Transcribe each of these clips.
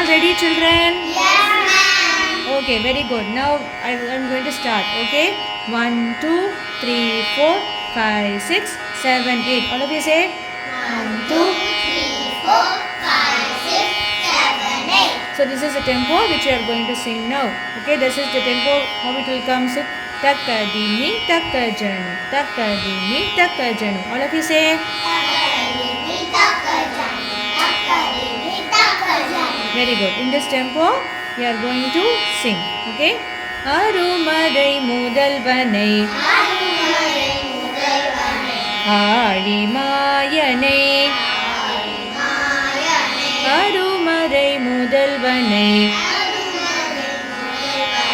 ready, children? Yes, ma'am. Okay, very good. Now I am going to start. Okay, 1, 2, 3, 4, 5, 6, 7, 8. All of you say 1, 2, 3, 4, 5, 6, 7, 8. So this is the tempo which we are going to sing now. Okay, this is the tempo how it will come. So takadimi takajanu, takadimi takajanu. All of you say. Takadimi takajanu, takadimi takajanu. Very good. In this tempo we are going to sing. Okay. அருமறை முதல்வனை அருமறை முதல்வனை ஆழிமாயனை ஆழிமாயனை அருமறை முதல்வனை அருமறை முதல்வனை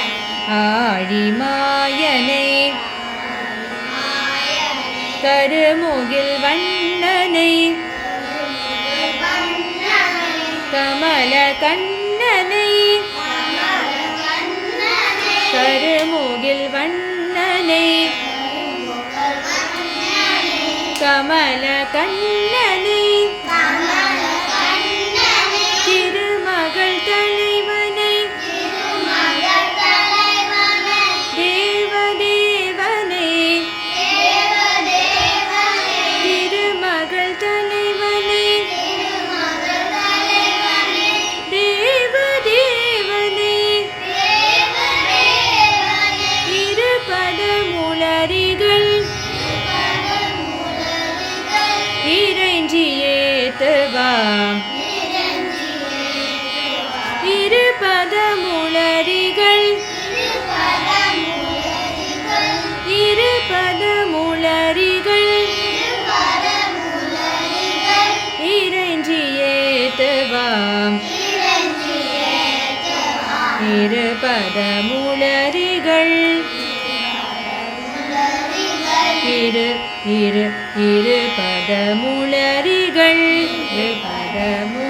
ஆழிமாயனை ஆழிமாயனை கருமுகில் வண்ணனை வண்ணனை கமல கண்ணனை கருமுகில் வண்ணனை கமல கண்ணனை திருமகள் தலைவனை தேவதேவனை திருமகள் தலைவனை தேவதேவனை இருபதமுளரிகள் இறைஞ்சியேத்துவாம் இருபதமுளரிகள் இருபதமுளரிகள் இறைஞ்சியேத்துவாம் இருபதமுளரிகள் இருபதமுளரிகள் இருபதமுளரிகள்